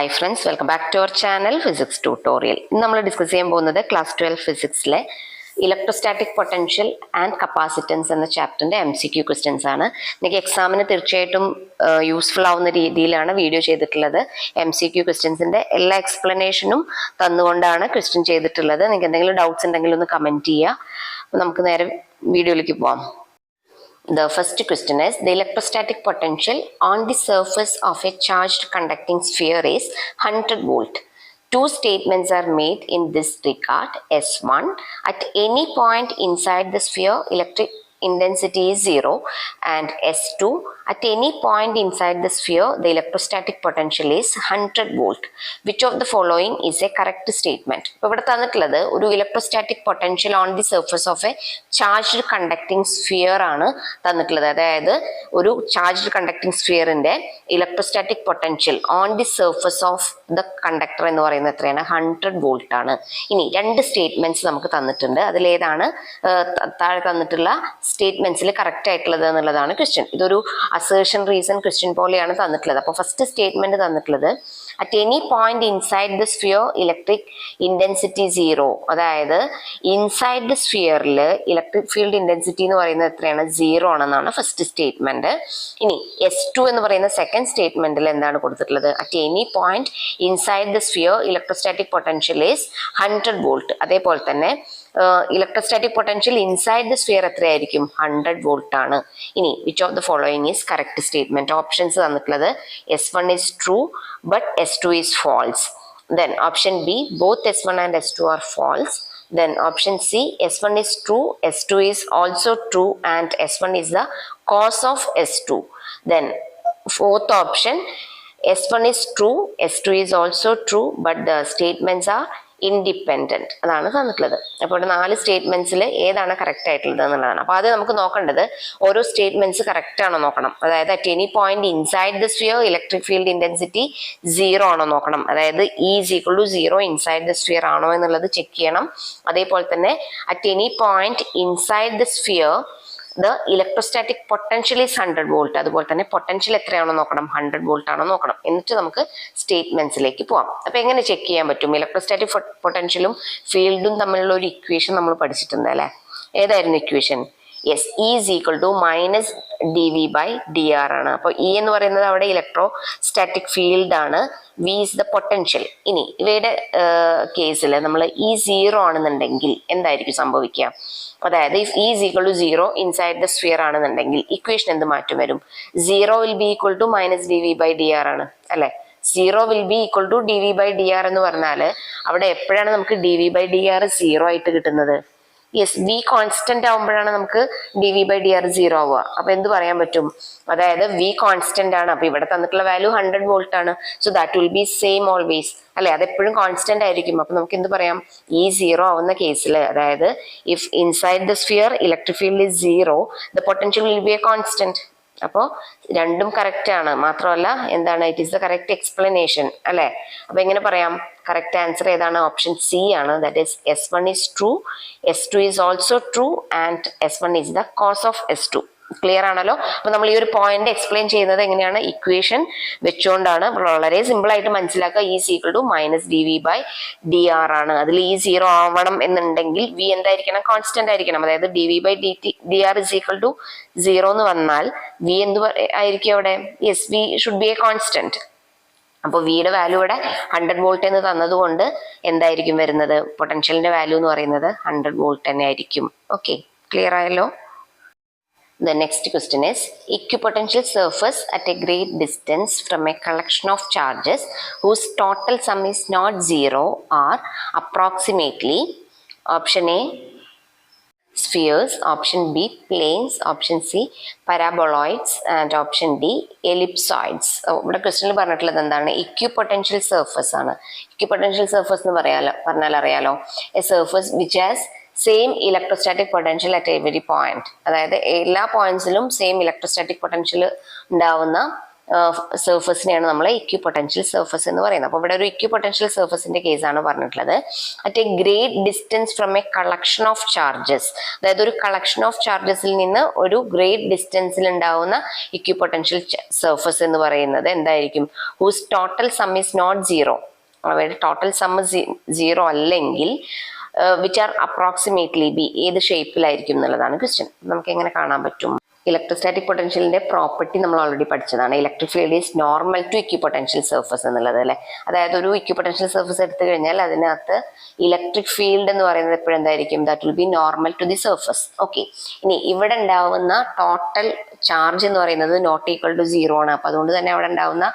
Hi friends, welcome back to our channel Physics Tutorial. നമ്മൾ discuss ചെയ്യാൻ പോകുന്നത് class 12 ഫിസിക്സിലെ ഇലക്ട്രോസ്റ്റാറ്റിക് പൊട്ടൻഷ്യൽ ആൻഡ് കപ്പാസിറ്റൻസ് എന്ന ചാപ്റ്ററിന്റെ MCQ ക്വസ്റ്റ്യൻസ് ആണ്. നിങ്ങൾക്ക് എക്സാമിന് തീർച്ചയായിട്ടും യൂസ്ഫുൾ ആവുന്ന രീതിയിലാണ് വീഡിയോ ചെയ്തിട്ടുള്ളത്. MCQ ക്വസ്റ്റ്യൻസിന്റെ എല്ലാ എക്സ്പ്ലനേഷനും തന്നുകൊണ്ടാണ് ക്വസ്റ്റ്യൻ ചെയ്തിട്ടുള്ളത്. നിങ്ങൾക്ക് എന്തെങ്കിലും ഡൗട്ട്സ് ഉണ്ടെങ്കിൽ ഒന്ന് കമന്റ് ചെയ്യുക. അപ്പോൾ നമുക്ക് നേരെ വീഡിയോയിലേക്ക് പോകാം. The first question is, the electrostatic potential on the surface of a charged conducting sphere is 100 volt. Two statements are made in this regard. S1, at any point inside the sphere, electric intensity is 0, and S2, at any point inside the sphere, the electrostatic potential is 100 volt. Which of the following is a correct statement? ഇപ്പോൾ ഇവിടെ തന്നിട്ടുള്ളത് ഒരു electrostatic potential on the surface of a charged conducting sphere ആണ് തന്നിട്ടുള്ളത്. അതായത് ഒരു charged conducting സ്ഫിയറിന്റെ electrostatic potential on the surface of the conductor എന്ന് പറയുന്നത് എത്രയാണ്? 100 വോൾട്ട് ആണ്. ഇനി രണ്ട് സ്റ്റേറ്റ്മെന്റ്സ് നമുക്ക് തന്നിട്ടുണ്ട്. അതിലേതാണ് താഴെ തന്നിട്ടുള്ള സ്റ്റേറ്റ്മെന്റ്സിൽ കറക്റ്റ് ആയിട്ടുള്ളത് എന്നുള്ളതാണ് ക്വസ്റ്റ്യൻ. ഇതൊരു അസേർഷൻ റീസൺ ക്വസ്റ്റ്യൻ പോലെയാണ് തന്നിട്ടുള്ളത്. അപ്പോൾ ഫസ്റ്റ് സ്റ്റേറ്റ്മെന്റ് തന്നിട്ടുള്ളത് at any point inside the sphere electric intensity 0. അതായത് ഇൻസൈഡ് ദ സ്ഫിയറിൽ ഇലക്ട്രിക് ഫീൽഡ് ഇന്റൻസിറ്റി എന്ന് പറയുന്നത് എത്രയാണ്? 0 ആണെന്നാണ് ഫസ്റ്റ് സ്റ്റേറ്റ്മെന്റ്. ഇനി S2 എന്ന് പറയുന്ന സെക്കൻഡ് സ്റ്റേറ്റ്മെന്റിൽ എന്താണ് കൊടുത്തിട്ടുള്ളത്? At any point inside the sphere electrostatic potential is 100 volt. അതേപോലെ തന്നെ electrostatic potential inside the sphere എത്രയായിരിക്കും? 100 വോൾട്ട് ആണ്. ഇനി which of the following is correct statement? Options തന്നിട്ടുള്ളത് S1 is true but S2 is false. Then option B, both S1 and S2 are false. Then option C, S1 is true, S2 is also true, and S1 is the cause of S2. Then fourth option, S1 is true, S2 is also true, but the statements are independent. അതാണ് തന്നിട്ടുള്ളത്. അപ്പോൾ ഇവിടെ 4 സ്റ്റേറ്റ്മെന്റ്സിൽ ഏതാണ് correct ആയിട്ടുള്ളത് എന്നുള്ളതാണ്. അപ്പോൾ അത് നമുക്ക് നോക്കേണ്ടത് ഓരോ സ്റ്റേറ്റ്മെന്റ്സ് കറക്റ്റ് ആണോ നോക്കണം. അതായത് at any point inside the sphere electric field intensity 0 ആണോ നോക്കണം. അതായത് E = 0 ഇൻസൈഡ് ദ സ്ഫിയർ ആണോ എന്നുള്ളത് ചെക്ക് ചെയ്യണം. അതേപോലെ തന്നെ at any point inside the sphere the electrostatic potential is 100 volt. അതുപോലെ തന്നെ പൊട്ടൻഷ്യൽ എത്രയാണോ നോക്കണം? 100 വോൾട്ട് ആണോ നോക്കണം. എന്നിട്ട് നമുക്ക് സ്റ്റേറ്റ്മെന്റ്സിലേക്ക് പോവാം. അപ്പൊ എങ്ങനെ ചെക്ക് ചെയ്യാൻ പറ്റും? ഇലക്ട്രോസ്റ്റാറ്റിക് പൊട്ടൻഷ്യലും ഫീൽഡും തമ്മിലുള്ള ഒരു ഇക്വേഷൻ നമ്മൾ പഠിച്ചിട്ടുണ്ട് അല്ലെ? ഏതായിരുന്നു ഇക്വേഷൻ? യെസ്, E - dV/dr ആണ്. അപ്പൊ E എന്ന് പറയുന്നത് അവിടെ ഇലക്ട്രോസ്റ്റാറ്റിക് ഫീൽഡ് ആണ്, V is the പൊട്ടൻഷ്യൽ. ഇനി ഇവയുടെ കേസിൽ നമ്മൾ E 0 ആണെന്നുണ്ടെങ്കിൽ എന്തായിരിക്കും സംഭവിക്കുക? അതായത് if E = 0 inside the sphere ആണെന്നുണ്ടെങ്കിൽ ഇക്വേഷൻ എന്ത് മാറ്റം വരും? 0 will be equal to -dV/dr ആണ് അല്ലെ? 0 will be equal to dV/dr എന്ന് പറഞ്ഞാൽ അവിടെ എപ്പോഴാണ് നമുക്ക് dV/dr 0 ആയിട്ട് കിട്ടുന്നത്? യെസ്, V കോൺസ്റ്റന്റ് ആവുമ്പോഴാണ് നമുക്ക് dV/dr 0 ആവുക. അപ്പൊ എന്ത് പറയാൻ പറ്റും? അതായത് V കോൺസ്റ്റന്റ് ആണ്. അപ്പൊ ഇവിടെ തന്നിട്ടുള്ള വാല്യൂ 100 വോൾട്ട് ആണ്. So that will B same always അല്ലെ? അതെപ്പോഴും കോൺസ്റ്റന്റ് ആയിരിക്കും. അപ്പൊ നമുക്ക് എന്ത് പറയാം? E 0 ആവുന്ന കേസിൽ, അതായത് if inside the sphere electric field is 0, the potential will be A constant. അപ്പോൾ രണ്ടും കറക്റ്റ് ആണ്. മാത്രമല്ല എന്താണ്? It is the correct explanation അല്ലെ? അപ്പൊ എങ്ങനെ പറയാം? കറക്റ്റ് ആൻസർ ഏതാണ്? ഓപ്ഷൻ C ആണ്. That is S1 is true, S2 is also true, and S1 is the cause of S2. Clear ആണല്ലോ? അപ്പൊ നമ്മൾ ഈ ഒരു പോയിന്റ് എക്സ്പ്ലെയിൻ ചെയ്യുന്നത് എങ്ങനെയാണ്? ഇക്വേഷൻ വെച്ചുകൊണ്ടാണ്. വളരെ സിമ്പിൾ ആയിട്ട് മനസ്സിലാക്കുക. E = -dV/dr ആണ്. അതിൽ E 0 ആവണം എന്നുണ്ടെങ്കിൽ V എന്തായിരിക്കണം? കോൺസ്റ്റന്റ് ആയിരിക്കണം. അതായത് dV/dr = 0 എന്ന് വന്നാൽ V എന്ത് ആയിരിക്കും അവിടെ? Yes, V should be a constant. അപ്പോൾ വിയുടെ വാല്യൂ ഇവിടെ 100 വോൾട്ട് എന്ന് തന്നതുകൊണ്ട് എന്തായിരിക്കും വരുന്നത്? പൊട്ടൻഷ്യലിന്റെ വാല്യൂ എന്ന് പറയുന്നത് 100 വോൾട്ട് തന്നെ ആയിരിക്കും. ഓക്കെ, ക്ലിയർ ആയല്ലോ? The next question is, equipotential surface at a great distance from a collection of charges whose total sum is not 0 are approximately option A spheres, option B planes, option C paraboloids, and option D ellipsoids. ഇവിടെ ക്വസ്റ്റ്യനിൽ പറഞ്ഞിട്ടുള്ളത് എന്താണ്? Equipotential surface ആണ്. Equipotential surface എന്ന് പറഞ്ഞാൽ അറിയാലോ, A surface which has same electrostatic potential at every point. അതായത് എല്ലാ പോയിന്റ്സിലും സെയിം ഇലക്ട്രോസ്റ്റാറ്റിക് പൊട്ടൻഷ്യൽ ഉണ്ടാവുന്ന സർഫസിനെയാണ് നമ്മൾ ഇക്വിപൊട്ടൻഷ്യൽ സർഫസ് എന്ന് പറയുന്നത്. അപ്പോൾ ഇവിടെ ഒരു ഇക്വിപൊട്ടൻഷ്യൽ സർഫസിന്റെ കേസാണ് പറഞ്ഞിട്ടുള്ളത്. At A great distance from A collection of charges, അതായത് ഒരു കളക്ഷൻ ഓഫ് ചാർജസിൽ നിന്ന് ഒരു ഗ്രേറ്റ് ഡിസ്റ്റൻസിൽ ഉണ്ടാവുന്ന ഇക്വിപൊട്ടൻഷ്യൽ സർഫസ് എന്ന് പറയുന്നത് എന്തായിരിക്കും? Whose total sum is not zero, അവയുടെ ടോട്ടൽ സം സീറോ അല്ലെങ്കിൽ വിച്ച് ആർ അപ്രോക്സിമേറ്റ്ലി ബി, ഏത് ഷേപ്പിലായിരിക്കും എന്നുള്ളതാണ് ക്വസ്റ്റ്യൻ. നമുക്ക് എങ്ങനെ കാണാൻ പറ്റും? ഇലക്ട്രോസ്റ്റാറ്റിക് പൊട്ടൻഷ്യലിന്റെ പ്രോപ്പർട്ടി നമ്മൾ ഓൾറെഡി പഠിച്ചതാണ്. Electric field is normal to equipotential surface എന്നുള്ളത് അല്ലെ. അതായത് ഒരു ഇക്വിപൊട്ടൻഷ്യൽ സർഫസ് എടുത്തു കഴിഞ്ഞാൽ അതിനകത്ത് ഇലക്ട്രിക് ഫീൽഡ് എന്ന് പറയുന്നത് എപ്പോഴും എന്തായിരിക്കും? That will be normal to the surface. Okay, ഇനി ഇവിടെ ഉണ്ടാവുന്ന ടോട്ടൽ ചാർജ് എന്ന് പറയുന്നത് നോട്ട് ഈക്വൽ ടു സീറോ ആണ്. അപ്പൊ അതുകൊണ്ട് തന്നെ അവിടെ ഉണ്ടാവുന്ന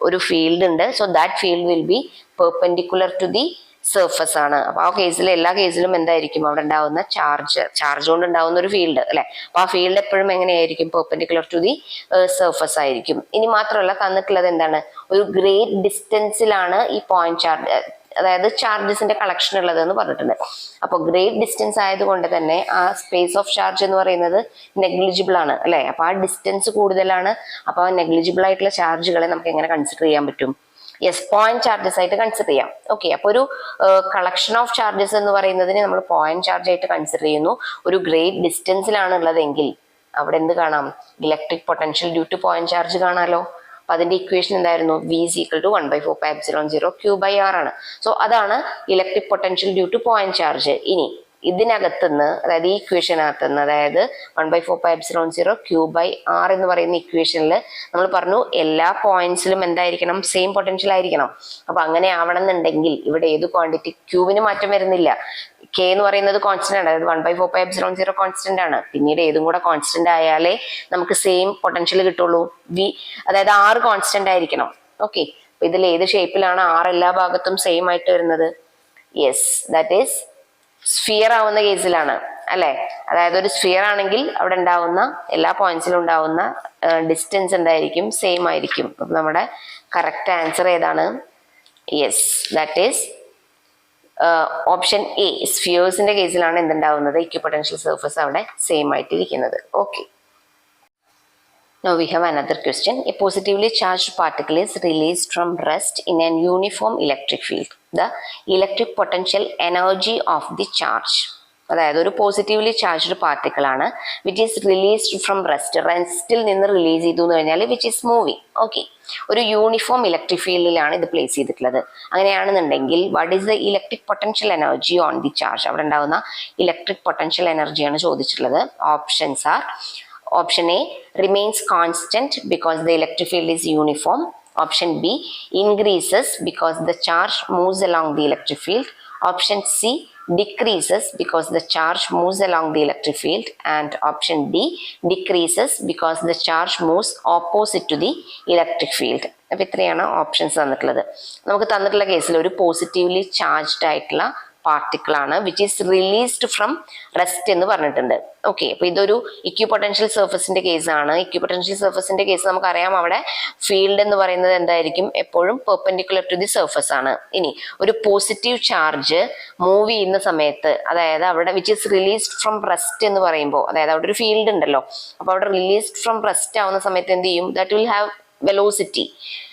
ഒരു ഫീൽഡ് ഉണ്ട്. So that field will be perpendicular to the surface ആണ്. അപ്പൊ ആ കേസിൽ എല്ലാ കേസിലും എന്തായിരിക്കും? അവിടെ ഉണ്ടാവുന്ന ചാർജ് കൊണ്ട് ഉണ്ടാവുന്ന ഒരു ഫീൽഡ് അല്ലെ. അപ്പൊ ആ ഫീൽഡ് എപ്പോഴും എങ്ങനെയായിരിക്കും? പെർപെൻഡിക്കുലർ ടു ദി സർഫസ് ആയിരിക്കും. ഇനി മാത്രമല്ല തന്നിട്ടുള്ളത് എന്താണ്? ഒരു ഗ്രേറ്റ് ഡിസ്റ്റൻസിലാണ് ഈ പോയിന്റ് ചാർജ്, അതായത് ചാർജസിന്റെ കളക്ഷൻ ഉള്ളത് എന്ന് പറഞ്ഞിട്ടുണ്ട്. അപ്പോൾ ഗ്രേറ്റ് ഡിസ്റ്റൻസ് ആയതുകൊണ്ട് തന്നെ ആ സ്പേസ് ഓഫ് ചാർജ് എന്ന് പറയുന്നത് നെഗ്ലിജിബിൾ ആണ് അല്ലെ. അപ്പൊ ആ ഡിസ്റ്റൻസ് കൂടുതലാണ്. അപ്പൊ ആ നെഗ്ലിജിബിൾ ആയിട്ടുള്ള ചാർജുകളെ നമുക്ക് എങ്ങനെ കൺസിഡർ ചെയ്യാൻ പറ്റും? യെസ്, പോയിന്റ് ചാർജസ് ആയിട്ട് കൺസിഡർ ചെയ്യാം. ഓക്കെ, അപ്പൊ ഒരു കളക്ഷൻ ഓഫ് ചാർജസ് എന്ന് പറയുന്നതിന് നമ്മൾ പോയിന്റ് ചാർജ് ആയിട്ട് കൺസിഡർ ചെയ്യുന്നു. ഒരു ഗ്രേറ്റ് ഡിസ്റ്റൻസിലാണ് ഉള്ളതെങ്കിൽ അവിടെ എന്ത് കാണാം? Electric potential due two point charge കാണാലോ. അപ്പൊ അതിന്റെ ഇക്വേഷൻ എന്തായിരുന്നു? V is equal to 1/4πε0 Q/r ആണ്. സോ അതാണ് electric potential due two point charge. ഇനി ഇതിനകത്തുനിന്ന്, അതായത് ഈ ഇക്വേഷനകത്തുനിന്ന്, അതായത് 1/4πε0 Q/r എന്ന് പറയുന്ന ഇക്വേഷനിൽ നമ്മൾ പറഞ്ഞു എല്ലാ പോയിന്റ്സിലും എന്തായിരിക്കണം? സെയിം പൊട്ടൻഷ്യൽ ആയിരിക്കണം. അപ്പൊ അങ്ങനെ ആവണം എന്നുണ്ടെങ്കിൽ ഇവിടെ ഏത് ക്വാണ്ടിറ്റി? ക്യൂവിന് മാറ്റം വരുന്നില്ല. കെ എന്ന് പറയുന്നത് കോൺസ്റ്റന്റ് ആണ്, അതായത് 1/4πε0 കോൺസ്റ്റന്റ് ആണ്. പിന്നീട് ഏതും കൂടെ കോൺസ്റ്റന്റ് ആയാലേ നമുക്ക് സെയിം പൊട്ടൻഷ്യൽ കിട്ടുള്ളൂ. അതായത് R കോൺസ്റ്റന്റ് ആയിരിക്കണം. ഓക്കെ, അപ്പൊ ഇതിൽ ഏത് ഷേപ്പിലാണ് R എല്ലാ ഭാഗത്തും സെയിം ആയിട്ട് വരുന്നത്? യെസ്, ദാറ്റ് ഈസ് സ്ഫിയർ ആവുന്ന കേസിലാണ് അല്ലെ. അതായത് ഒരു സ്ഫിയർ ആണെങ്കിൽ അവിടെ ഉണ്ടാവുന്ന എല്ലാ പോയിന്റ്സിലും ഉണ്ടാവുന്ന ഡിസ്റ്റൻസ് എന്തായിരിക്കും? സെയിം ആയിരിക്കും. അപ്പൊ നമ്മുടെ കറക്റ്റ് ആൻസർ ഏതാണ്? Yes, that is option A. സ്ഫിയേഴ്സിന്റെ കേസിലാണ് എന്തുണ്ടാവുന്നത്? ഇക്വിപൊട്ടൻഷ്യൽ സർഫസ് അവിടെ സെയിം ആയിട്ടിരിക്കുന്നത്. Okay, now we have another question. A positively charged particle is released from rest in an uniform electric field. The electric potential energy of the charge, അതായത് ഒരു positively charged particle ആണ് which is released from റെസ്റ്റിൽ നിന്ന് release ചെയ്തു എന്ന് കഴിഞ്ഞാൽ which is moving. Okay, ഒരു uniform electric ഫീൽഡിലാണ് ഇത് place ചെയ്തിട്ടുള്ളത്. അങ്ങനെയാണെന്നുണ്ടെങ്കിൽ what is the electric potential energy on the charge? അവിടെ ഉണ്ടാവുന്ന ഇലക്ട്രിക് പൊട്ടൻഷ്യൽ എനർജിയാണ് ചോദിച്ചിട്ടുള്ളത്. Options are: Option A, remains constant because the electric field is uniform. Option B, increases because the charge moves along the electric field. Option C, decreases because the charge moves along the electric field. And option D, decreases because the charge moves opposite to the electric field. അപ്പോൾ ഇത്രയാണ് options തന്നിട്ടുള്ളത്. നമുക്ക് തന്നിട്ടുള്ള കേസിൽ ഒരു positively charged ആയിട്ടുള്ള particle ആണ് which is released from rest എന്ന് പറഞ്ഞിട്ടുണ്ട്. ഓക്കെ, അപ്പൊ ഇതൊരു ഇക്വിപൊട്ടൻഷ്യൽ സർഫസിന്റെ കേസാണ്. ഇക്വിപൊട്ടൻഷ്യൽ സർഫസിന്റെ കേസ് നമുക്കറിയാം, അവിടെ ഫീൽഡ് എന്ന് പറയുന്നത് എന്തായിരിക്കും? എപ്പോഴും പെർപെൻഡിക്കുലർ ടു ദി സർഫസ് ആണ്. ഇനി ഒരു പോസിറ്റീവ് ചാർജ് മൂവ് ചെയ്യുന്ന സമയത്ത്, അതായത് അവിടെ which is released from rest എന്ന് പറയുമ്പോൾ, അതായത് അവിടെ ഒരു ഫീൽഡ് ഉണ്ടല്ലോ, അപ്പൊ അവിടെ റിലീസ്ഡ് ഫ്രം റെസ്റ്റ് ആവുന്ന സമയത്ത് എന്ത് ചെയ്യും? ദാറ്റ് വിൽ ഹാവ് വെലോസിറ്റി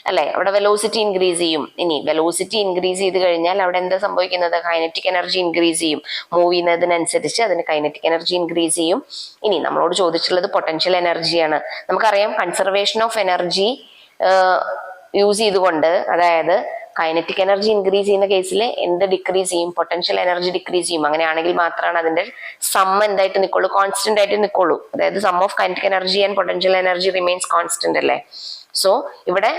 അല്ലെ. അവിടെ വെലോസിറ്റി ഇൻക്രീസ് ചെയ്യും. ഇനി വെലോസിറ്റി ഇൻക്രീസ് ചെയ്ത് കഴിഞ്ഞാൽ അവിടെ എന്താ സംഭവിക്കുന്നത്? കൈനറ്റിക് എനർജി ഇൻക്രീസ് ചെയ്യും. മൂവ് ചെയ്യുന്നതിനനുസരിച്ച് അതിന് കൈനറ്റിക് എനർജി ഇൻക്രീസ് ചെയ്യും. ഇനി നമ്മളോട് ചോദിച്ചിട്ടുള്ളത് പൊട്ടൻഷ്യൽ എനർജിയാണ്. നമുക്കറിയാം കൺസർവേഷൻ ഓഫ് എനർജി യൂസ് ചെയ്തുകൊണ്ട്, അതായത് കൈനറ്റിക് എനർജി ഇൻക്രീസ് ചെയ്യുന്ന കേസിൽ എന്ത് ഡിക്രീസ് ചെയ്യും? പൊട്ടൻഷ്യൽ എനർജി ഡിക്രീസ് ചെയ്യും. അങ്ങനെയാണെങ്കിൽ മാത്രമാണ് അതിന്റെ സം എന്തായിട്ട് നിൽക്കുള്ളൂ? കോൺസ്റ്റന്റ് ആയിട്ട് നിൽക്കുള്ളൂ. അതായത് sum of kinetic energy and potential energy remains constant അല്ലേ. സോ ഇവിടെ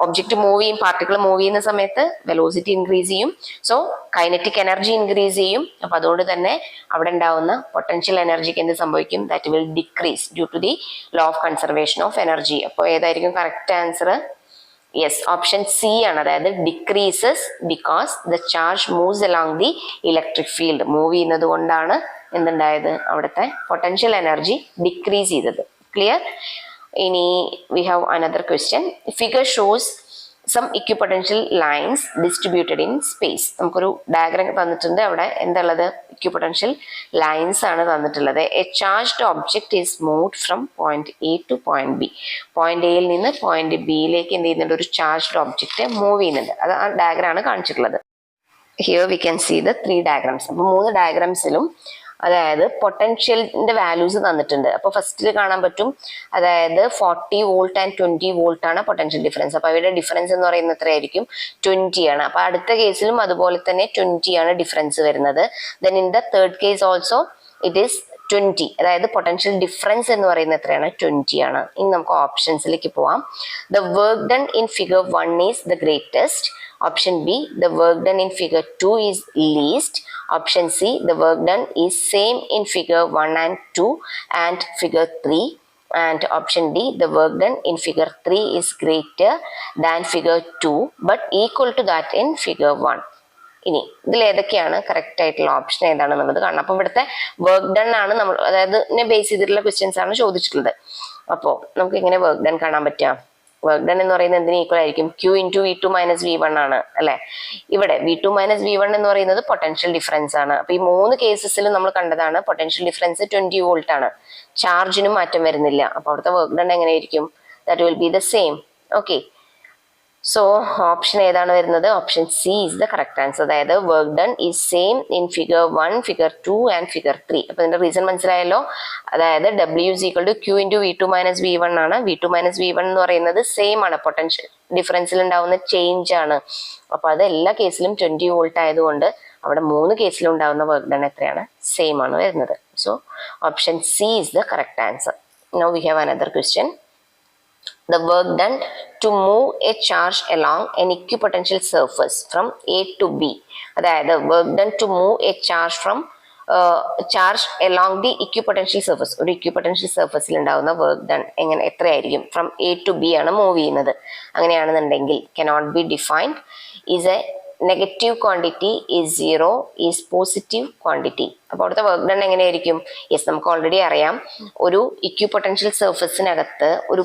ഒബ്ജക്റ്റ് മൂവ് ചെയ്യും, പാർട്ടിക്കിൾ മൂവ് ചെയ്യുന്ന സമയത്ത് വെലോസിറ്റി ഇൻക്രീസ് ചെയ്യും. സോ കൈനറ്റിക് എനർജി ഇൻക്രീസ് ചെയ്യും. അപ്പൊ അതുകൊണ്ട് തന്നെ അവിടെ ഉണ്ടാവുന്ന പൊട്ടൻഷ്യൽ എനർജിക്ക് എന്ത് സംഭവിക്കും? That will decrease due to the law of conservation of energy. അപ്പോൾ ഏതായിരിക്കും correct answer? Yes, option C ആണ്. അതായത് decreases because the charge moves along the electric field. Move ചെയ്യുന്നത് കൊണ്ടാണ് എന്തുണ്ടായത്? അവിടുത്തെ പൊട്ടൻഷ്യൽ എനർജി ഡിക്രീസ് ചെയ്തത്. ക്ലിയർ? ഇനി we have another question. Figure shows some equipotential lines distributed in space. നമുക്കൊരു diagram തന്നിട്ടുണ്ട്. അവിടെ എന്തുള്ളത്? equipotential lines ആണ് തന്നിട്ടുള്ളത്. A charged object is moved from point A to point B. Point എയിൽ നിന്ന് point ബിയിലേക്ക് എന്ത് ചെയ്യുന്നുണ്ട്? ഒരു ചാർജ്ഡ് ഒബ്ജക്റ്റ് മൂവ് ചെയ്യുന്നുണ്ട്. അത് ആ ഡയഗ്രാം ആണ് കാണിച്ചിട്ടുള്ളത്. Here we can see the 3 diagrams. അപ്പോൾ 3 ഡയഗ്രാംസിലും അതായത് പൊട്ടൻഷ്യലിന്റെ വാല്യൂസ് തന്നിട്ടുണ്ട്. അപ്പോൾ ഫസ്റ്റിൽ കാണാൻ പറ്റും, അതായത് 40 വോൾട്ട് ആൻഡ് 20 വോൾട്ട് ആണ് പൊട്ടൻഷ്യൽ ഡിഫറൻസ്. അപ്പോൾ അവയുടെ ഡിഫറൻസ് എന്ന് പറയുന്നത് എത്രയായിരിക്കും? 20 ആണ്. അപ്പോൾ അടുത്ത കേസിലും അതുപോലെ തന്നെ 20 ആണ് ഡിഫറൻസ് വരുന്നത്. Then in the third case also it is 20. അതായത് പൊട്ടൻഷ്യൽ ഡിഫറൻസ് എന്ന് പറയുന്നത് എത്രയാണ്? 20 ആണ്. ഇനി നമുക്ക് ഓപ്ഷൻസിലേക്ക് പോവാം. The work done in figure 1 is the greatest. Option B, the work done in figure 2 is least. Option C, the work done is same in figure 1 and 2 and figure 3. And option D, the work done in figure 3 is greater than figure 2 but equal to that in figure 1. ഇനി ഇതിൽ ഏതൊക്കെയാണ് correct ആയിട്ടുള്ള option ഏതാണെന്നുള്ളത് കാണണം. അപ്പോൾ ഇവിടുത്തെ work done ആണ് നമ്മൾ, അതായത് ബേസ് ചെയ്തിട്ടുള്ള ക്വസ്റ്റ്യൻസ് ആണ് ചോദിച്ചിട്ടുള്ളത്. അപ്പോൾ നമുക്ക് എങ്ങനെ വർക്ക് ഡൺ കാണാൻ പറ്റുക? വർക്ക് ഡൺ എന്ന് പറയുന്നത് എന്തിന് ഈക്വൽ ആയിരിക്കും? Q into V2 minus V1 ആണ് അല്ലെ. ഇവിടെ V2 മൈനസ് V1 എന്ന് പറയുന്നത് പൊട്ടൻഷ്യൽ ഡിഫറൻസ് ആണ്. അപ്പൊ ഈ 3 കേസസിലും നമ്മൾ കണ്ടതാണ് പൊട്ടൻഷ്യൽ ഡിഫറൻസ് 20 വോൾട്ട് ആണ്. ചാർജിനും മാറ്റം വരുന്നില്ല. അപ്പൊ അവിടുത്തെ വർക്ക് ഡൺ എങ്ങനെയായിരിക്കും? That will be the same. Okay, so option ഏതാണ് വരുന്നത്? Option C is the correct answer. അതായത് work done is same in figure 1, figure 2 and figure 3. അപ്പൊ ഇതിന്റെ റീസൺ മനസ്സിലായല്ലോ. അതായത് W is equal to Q into V2 minus V1 ആണ്. V2 minus V1 എന്ന് പറയുന്നത് സെയിം ആണ്, പൊട്ടൻഷ്യൽ ഡിഫറൻസിൽ ഉണ്ടാവുന്ന ചേഞ്ച് ആണ്. അപ്പൊ അത് എല്ലാ കേസിലും 20 വോൾട്ട് ആയതുകൊണ്ട് അവിടെ 3 കേസിലും ഉണ്ടാവുന്ന വർക്ക് ഡൺ എത്രയാണ്? സെയിം ആണ് വരുന്നത്. So option C is the correct answer. Now we have another question. The work done to move a charge along an equipotential surface from A to B. അതായത് work done to move a charge along the equipotential surface. ഒരു equipotential surfaceൽ ഉണ്ടാവുന്ന work done എത്രയായിരിക്കും? From A to B ആണ് move ചെയ്യുന്നത്. അങ്ങനെയാണെന്നുണ്ടെങ്കിൽ cannot be defined, is a negative quantity, is 0, is positive quantity. അപ്പോൾ അവിടുത്തെ work done എങ്ങനെയായിരിക്കും? Yes, നമുക്ക് ഓൾറെഡി അറിയാം, ഒരു ഇക്വിപൊട്ടൻഷ്യൽ സർഫസിനകത്ത് ഒരു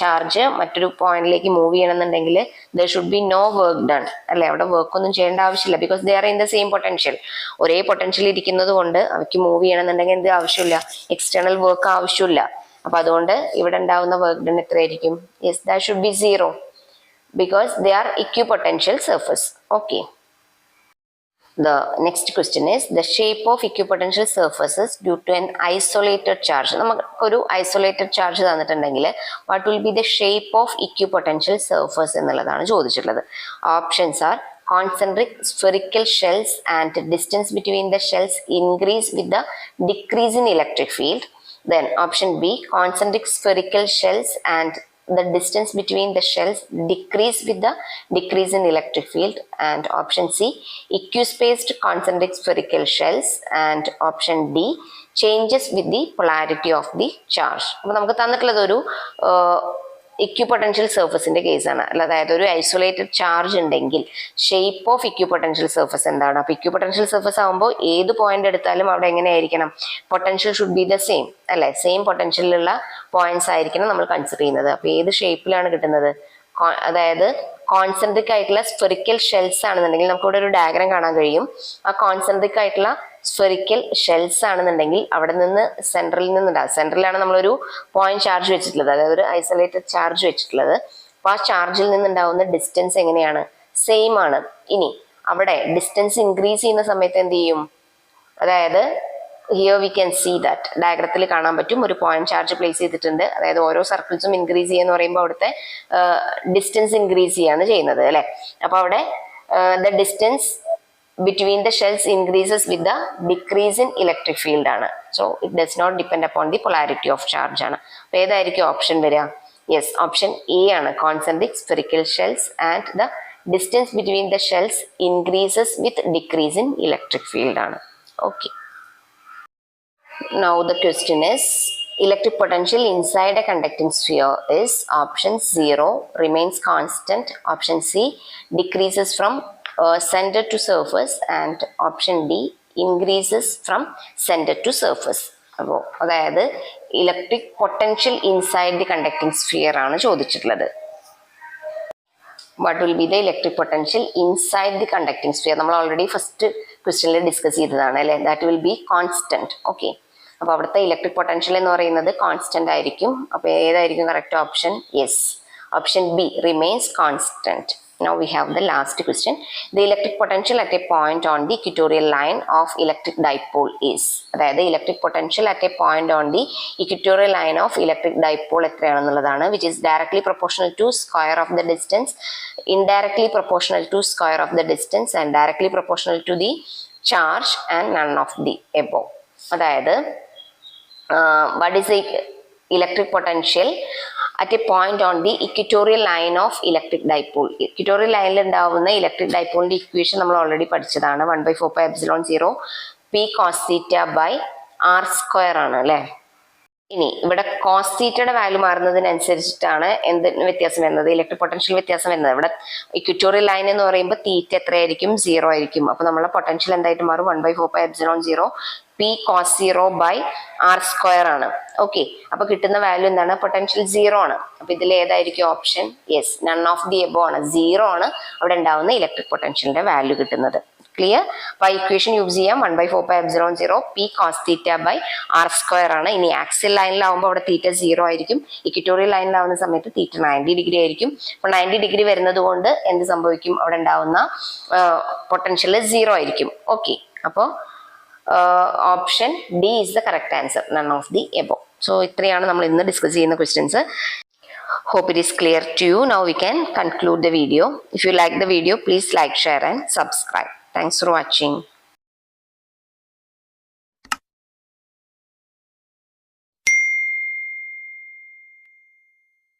ചാർജ് മറ്റൊരു പോയിന്റിലേക്ക് മൂവ് ചെയ്യണമെന്നുണ്ടെങ്കിൽ there should be no work done അല്ലെ. അവിടെ വർക്ക് ഒന്നും ചെയ്യേണ്ട ആവശ്യമില്ല. Because they are in the same potential. ഒരേ പൊട്ടൻഷ്യൽ ഇരിക്കുന്നത് കൊണ്ട് അവയ്ക്ക് മൂവ് ചെയ്യണമെന്നുണ്ടെങ്കിൽ എന്ത് ആവശ്യമില്ല? എക്സ്റ്റേണൽ വർക്ക് ആവശ്യമില്ല. അപ്പൊ അതുകൊണ്ട് ഇവിടെ ഉണ്ടാവുന്ന വർക്ക് ഡൺ എത്രയായിരിക്കും? Yes, that should be 0 because they are equipotential surface. Okay. The next question is the shape of equipotential surfaces due to an isolated charge. നമുക്ക് ഒരു isolated charge തന്നിട്ടുണ്ടെങ്കിൽ what will be the shape of equipotential surface എന്നുള്ളതാണ് ചോദിച്ചിട്ടുള്ളത്. Options are concentric spherical shells and distance between the shells increase with the decrease in electric field. Then option B, concentric spherical shells and the distance between the shells decrease with the decrease in electric field. And option C, equispaced concentric spherical shells. And option D, changes with the polarity of the charge. അപ്പോൾ നമുക്ക് തന്നിട്ടുള്ളത് ഒരു equipotential സർഫസിന്റെ കേസാണ്. അതായത് ഒരു isolated charge ഉണ്ടെങ്കിൽ shape of equipotential surface എന്താണ്? അപ്പൊ ഇക്വിപൊട്ടൻഷ്യൽ സർഫസ് ആകുമ്പോൾ ഏത് പോയിന്റ് എടുത്താലും അവിടെ എങ്ങനെയായിരിക്കണം? Potential should be the same അല്ലെ. സെയിം പൊട്ടൻഷ്യലിലുള്ള പോയിന്റ്സ് ആയിരിക്കണം നമ്മൾ കൺസിഡർ ചെയ്യുന്നത്. അപ്പൊ ഏത് ഷേപ്പിലാണ് കിട്ടുന്നത്? അതായത് കോൺസെൻട്രിക് ആയിട്ടുള്ള സ്ഫെറിക്കൽ ഷെൽസ് ആണെന്നുണ്ടെങ്കിൽ നമുക്ക് ഇവിടെ ഒരു ഡയഗ്രാം കാണാൻ കഴിയും. ആ കോൺസെൻട്രിക് ആയിട്ടുള്ള സ്ഫെറിക്കൽ ഷെൽസ് ആണെന്നുണ്ടെങ്കിൽ അവിടെ നിന്ന് സെൻട്രലിലാണ് നമ്മളൊരു പോയിന്റ് ചാർജ് വെച്ചിട്ടുള്ളത്, അതായത് ഒരു ഐസൊലേറ്റഡ് ചാർജ് വെച്ചിട്ടുള്ളത്. അപ്പൊ ആ ചാർജിൽ നിന്നുണ്ടാവുന്ന ഡിസ്റ്റൻസ് എങ്ങനെയാണ്? സെയിം ആണ്. ഇനി അവിടെ ഡിസ്റ്റൻസ് ഇൻക്രീസ് ചെയ്യുന്ന സമയത്ത് എന്ത് ചെയ്യും? അതായത് here we can see that ഡയഗ്രത്തിൽ കാണാൻ പറ്റും, ഒരു പോയിന്റ് ചാർജ് പ്ലേസ് ചെയ്തിട്ടുണ്ട്. അതായത് ഓരോ സർക്കിൾസും ഇൻക്രീസ് ചെയ്യാന്ന് പറയുമ്പോൾ അവിടുത്തെ ഡിസ്റ്റൻസ് ഇൻക്രീസ് ചെയ്യാണ് ചെയ്യുന്നത് അല്ലെ. അപ്പൊ അവിടെ the distance between the shells increases with the decrease in electric field ആണ്. So it does not depend upon the polarity of charge ആണ്. അപ്പോൾ ഏതായിരിക്കും ഓപ്ഷൻ വരിക? യെസ്, ഓപ്ഷൻ എ ആണ്. concentric spherical shells and the distance between the shells increases with decrease in electric field ആണ്. Okay. Now the question is electric potential inside a conducting sphere is option 0 remains constant, option C decreases from center to surface, and option D increases from center to surface. അപ്പോൾ അതായത് electric potential inside the conducting sphere ആണ് ചോദിച്ചിട്ടുള്ളത്. what will be the electric potential inside the conducting sphere? നമ്മൾ already first ക്വസ്റ്റ്യനിൽ discuss ചെയ്തതാണ് അല്ലേ. That will B constant. Okay, അപ്പോൾ അവിടുത്തെ ഇലക്ട്രിക് പൊട്ടൻഷ്യൽ എന്ന് പറയുന്നത് കോൺസ്റ്റന്റ് ആയിരിക്കും. അപ്പോൾ ഏതായിരിക്കും correct option? Yes, option B remains constant. Now we have the last question. The electric potential at a point on the equatorial line of electric dipole is. അതായത് electric potential at a point on the equatorial line of electric dipole എത്രയാണെന്നുള്ളതാണ്. Which is directly proportional to square of the distance, indirectly proportional to square of the distance and directly proportional to the charge and none of the above. അതായത് what is the electric potential at a point on the equatorial line of electric dipole? Equatorial line ഉണ്ടാവുന്ന electric ഡൈപോളിന്റെ equation നമ്മൾ already പഠിച്ചതാണ്. 1/4πε0 p cos theta by r square ആണ് അല്ലേ. ഇനി ഇവിടെ cos തീറ്റയുടെ value മാറുന്നതിനനുസരിച്ചിട്ടാണ് എന്ത് വ്യത്യാസം വരുന്നത്? ഇലക്ട്രിക് പൊട്ടൻഷ്യൽ വ്യത്യാസം വരുന്നത്. ഇവിടെ ഇക്വറ്റോറിയൽ ലൈൻ എന്ന് പറയുമ്പോൾ തീറ്റ എത്രയായിരിക്കും? 0 ആയിരിക്കും. അപ്പൊ നമ്മളെ പൊട്ടൻഷ്യൽ എന്തായിട്ട് മാറും? 1/4πε0 p cos 0 by r square ആണ്. ഓക്കെ, അപ്പൊ കിട്ടുന്ന വാല്യൂ എന്താണ്? പൊട്ടൻഷ്യൽ 0 ആണ്. അപ്പൊ ഇതിൽ ഏതായിരിക്കും option? Yes, none of the above ആണ്. 0 ആണ് അവിടെ ഉണ്ടാവുന്ന ഇലക്ട്രിക് പൊട്ടൻഷ്യലിന്റെ വാല്യൂ കിട്ടുന്നത്. ക്ലിയർ? അപ്പൊ ഇക്വേഷൻ യൂസ് ചെയ്യാം. 1/4πε0 p cos theta by r square ആണ്. ഇനി ആക്സിൽ ലൈനിലാവുമ്പോൾ അവിടെ തീറ്റ 0 ആയിരിക്കും. ഇക്വറ്റോറിയൽ ലൈനിലാവുന്ന സമയത്ത് തീറ്റ 90 ഡിഗ്രി ആയിരിക്കും. അപ്പോൾ 90 ഡിഗ്രി വരുന്നത് കൊണ്ട് എന്ത് സംഭവിക്കും? അവിടെ ഉണ്ടാവുന്ന പൊട്ടൻഷ്യൽ 0 ആയിരിക്കും. ഓക്കെ, അപ്പോൾ option D is the correct answer, none of the above. So ഇത്രയാണ് നമ്മൾ ഇന്ന് ഡിസ്കസ് ചെയ്യുന്ന questions. Hope it is clear to you. Now we can conclude the video. If you like the video, please like, share and subscribe. Thanks for watching.